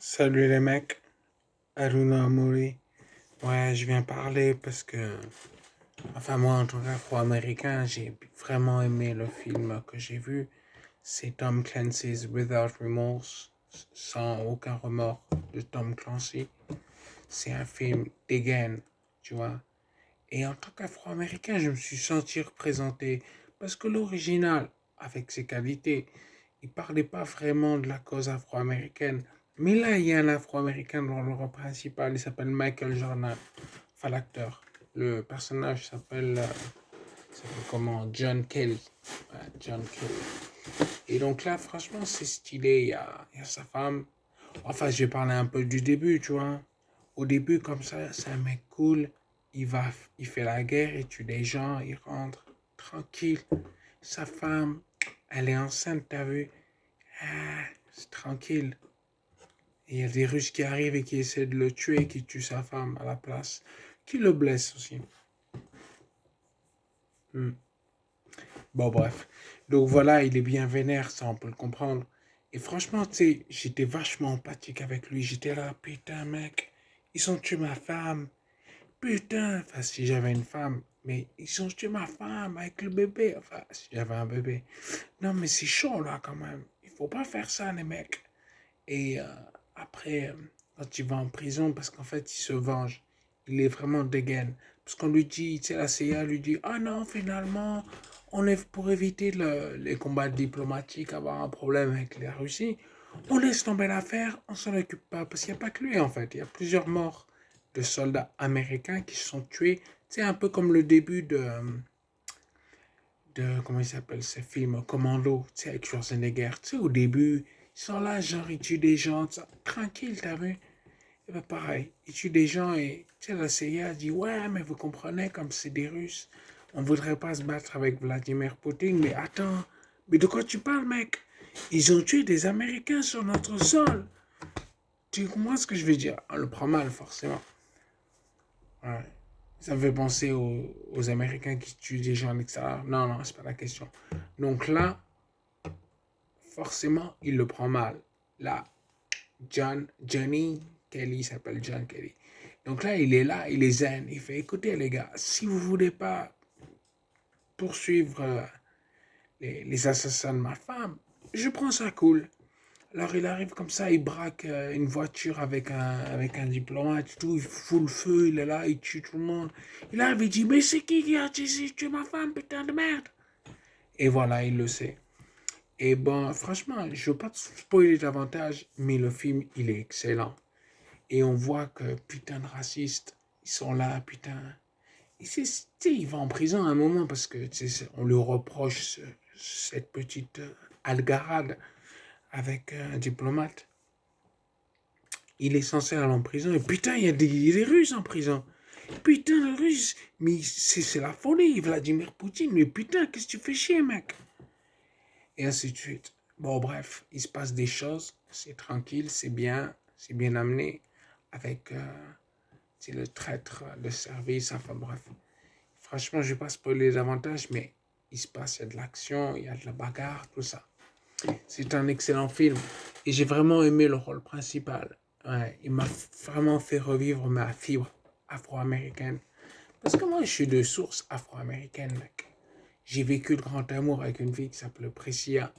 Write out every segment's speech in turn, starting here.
Salut les mecs, Aruna Amori. Ouais, je viens parler parce que, enfin moi en tant qu'Afro-Américain, j'ai vraiment aimé le film que j'ai vu. C'est Tom Clancy's Without Remorse, sans aucun remords de Tom Clancy. C'est un film dégaine, tu vois. Et en tant qu'Afro-Américain, je me suis senti représenté parce que l'original, avec ses qualités, il parlait pas vraiment de la cause afro-américaine. Mais là, il y a un afro-américain dans le rôle principal, il s'appelle Michael Jordan, enfin l'acteur. Le personnage s'appelle comment? John Kelly. Ouais, John Kelly. Et donc là, franchement, c'est stylé. Il y a sa femme. Enfin, je vais parler un peu du début, tu vois. Au début, comme ça, c'est un mec cool. Il fait la guerre, il tue des gens, il rentre tranquille. Sa femme, elle est enceinte, t'as vu? Ah, c'est tranquille. Et il y a des Russes qui arrivent et qui essaient de le tuer, qui tuent sa femme à la place, qui le blessent aussi. Hmm. Bon, bref. Donc voilà, il est bien vénère, ça on peut le comprendre. Et franchement, tu sais, j'étais vachement empathique avec lui. J'étais là, putain, mec, ils ont tué ma femme. Putain, enfin, si j'avais une femme, mais ils ont tué ma femme avec le bébé. Enfin, si j'avais un bébé. Non, mais c'est chaud là quand même. Il faut pas faire ça, les mecs. Et après, quand il va en prison, parce qu'en fait, il se venge. Il est vraiment dégaine. Parce qu'on lui dit, tu sais, la CIA lui dit, ah non, finalement, on est pour éviter les combats diplomatiques, avoir un problème avec la Russie, on laisse tomber l'affaire, on s'en occupe pas. Parce qu'il n'y a pas que lui, en fait. Il y a plusieurs morts de soldats américains qui se sont tués. C'est un peu comme le début de comment il s'appelle ce film, Commando, tu sais, avec Schwarzenegger. Tu sais, au début, ils sont là, genre, ils tuent des gens, ça, tranquille, t'as vu? Et ben pareil, ils tuent des gens et, tu sais, la CIA dit, ouais, mais vous comprenez, comme c'est des Russes, on voudrait pas se battre avec Vladimir Poutine, mais attends, mais de quoi tu parles, mec? Ils ont tué des Américains sur notre sol. Tu comprends ce que je veux dire? On le prend mal, forcément. Ouais. Ça me fait penser aux Américains qui tuent des gens à l'extérieur. Non, non, c'est pas la question. Donc là, forcément, il le prend mal. Là, Johnny Kelly s'appelle John Kelly. Donc là, il est là, il est zen. Il fait, écoutez les gars, si vous voulez pas poursuivre les assassins de ma femme, je prends ça cool. Alors il arrive comme ça, il braque une voiture avec un diplomate, tout, il fout le feu, il est là, il tue tout le monde. Il arrive, il dit, mais c'est qui a tué ma femme, putain de merde? Et voilà, il le sait. Et bon, franchement, je ne veux pas te spoiler davantage, mais le film, il est excellent. Et on voit que, putain de racistes, ils sont là, putain. Et il va en prison à un moment parce que, on lui reproche cette petite algarade avec un diplomate. Il est censé aller en prison et putain, il y a des Russes en prison. Putain, les Russes, mais c'est la folie, Vladimir Poutine. Mais putain, qu'est-ce que tu fais chier, mec? Et ainsi de suite. Bon, bref, il se passe des choses, c'est tranquille, c'est bien amené, avec le traître de service, enfin bref. Franchement, je ne vais pas spoiler davantage, mais il se passe, il y a de l'action, il y a de la bagarre, tout ça. C'est un excellent film. Et j'ai vraiment aimé le rôle principal. Ouais, il m'a vraiment fait revivre ma fibre afro-américaine. Parce que moi, je suis de source afro-américaine, mec. J'ai vécu le grand amour avec une fille qui s'appelait Priscilla.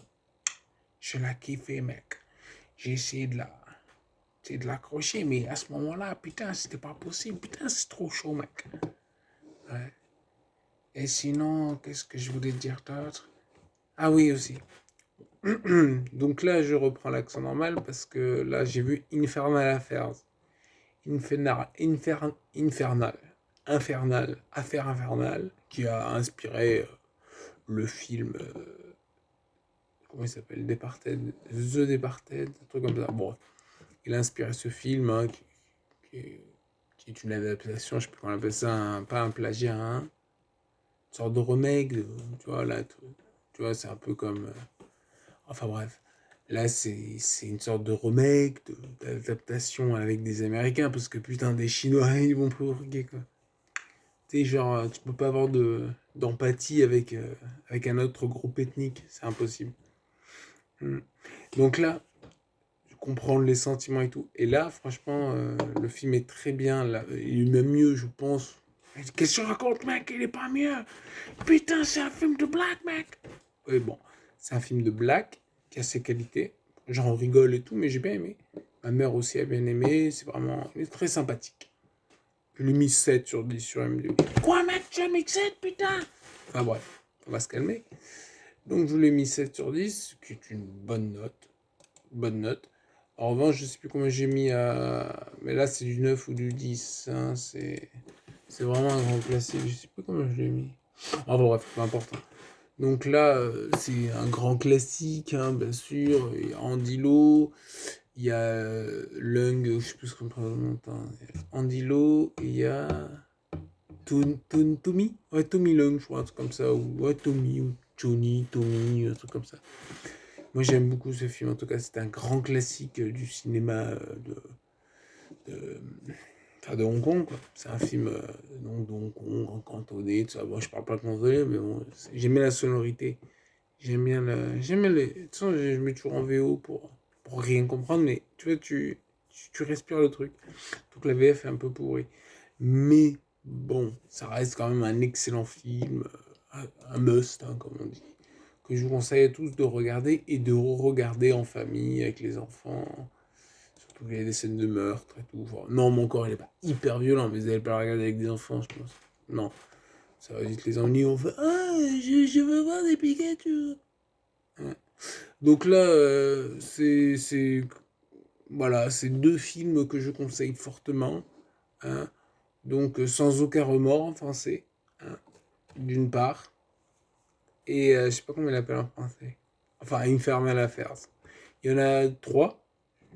Je la kiffais, mec. J'ai essayé de l'accrocher, mais à ce moment-là, putain, c'était pas possible. Putain, c'est trop chaud, mec. Ouais. Et sinon, qu'est-ce que je voulais te dire d'autre? Ah oui, aussi. Donc là, je reprends l'accent normal parce que là, j'ai vu Infernal Affairs. Infernal. Infernal. Affaire infernale. Qui a inspiré le film. Comment il s'appelle? Departed. The Departed. Un truc comme ça. Bon, il a inspiré ce film qui est, qui est une adaptation, je sais plus comment on appelle ça, pas un plagiat, hein, une sorte de remake, tu vois, là, tu vois, c'est un peu comme. Enfin bref, là, c'est une sorte de remake, d'adaptation avec des Américains, parce que putain, des Chinois, ils vont provoquer quoi. Tu sais, genre, tu peux pas avoir d'empathie avec un autre groupe ethnique, c'est impossible. Hmm. Donc là, comprendre les sentiments et tout. Et là, franchement, le film est très bien. Là, il est même mieux, je pense. Qu'est-ce que tu racontes, mec? Il est pas mieux. Putain, c'est un film de black, mec. Oui, bon, c'est un film de black qui a ses qualités. Genre, on rigole et tout, mais j'ai bien aimé. Ma mère aussi a bien aimé. C'est vraiment... Il est très sympathique. Je lui ai mis 7 sur 10 sur MDB. Quoi, mec? Tu as mis 7, putain? Enfin bref, on va se calmer. Donc, je lui ai mis 7 sur 10, qui est une bonne note. Bonne note. En revanche, je sais plus combien j'ai mis à... Mais là, c'est du 9 ou du 10. Hein. C'est vraiment un grand classique. Je sais plus combien je l'ai mis. Enfin bref, peu importe. Donc là, c'est un grand classique, hein, bien sûr. Il y a Andy Lau, il y a Lung, je sais plus ce qu'on prononce. Andy Lau, et il y a Tommy? Ouais, Tommy Lung, je crois, un truc comme ça. Ou ouais, Tommy, ou Johnny, Tommy, un truc comme ça. Moi, j'aime beaucoup ce film. En tout cas, c'est un grand classique du cinéma de, de Hong Kong, quoi. C'est un film donc, de Hong Kong, en cantonais, tout ça. Bon, je parle pas cantonais, mais bon, j'aimais la sonorité. J'aimais les... De toute façon, je mets toujours en VO pour rien comprendre, mais tu vois, tu respires le truc. Donc la VF est un peu pourrie. Mais bon, ça reste quand même un excellent film, un must, hein, comme on dit, que je vous conseille à tous de regarder et de re-regarder en famille, avec les enfants. Surtout qu'il y a des scènes de meurtre et tout. Enfin, non, mon corps, il est pas hyper violent, mais vous n'allez pas le regarder avec des enfants, je pense. Non. Ça va vite les ennuyer, on fait ah, je veux voir des Pikachu. Ouais. Donc là, voilà, c'est deux films que je conseille fortement. Hein. Donc, sans aucun remords en français, hein, d'une part. Et je sais pas comment il appelle en français. Enfin, Infernal Affairs. Il y en a 3.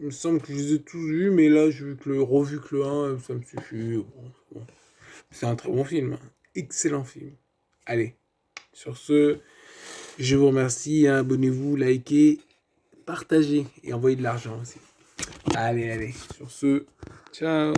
Il me semble que je les ai tous vus, mais là, j'ai vu que revu que le 1, ça me suffit. Bon. C'est un très bon film. Hein. Excellent film. Allez, sur ce, je vous remercie. Hein, abonnez-vous, likez, partagez et envoyez de l'argent aussi. Allez. Sur ce, ciao.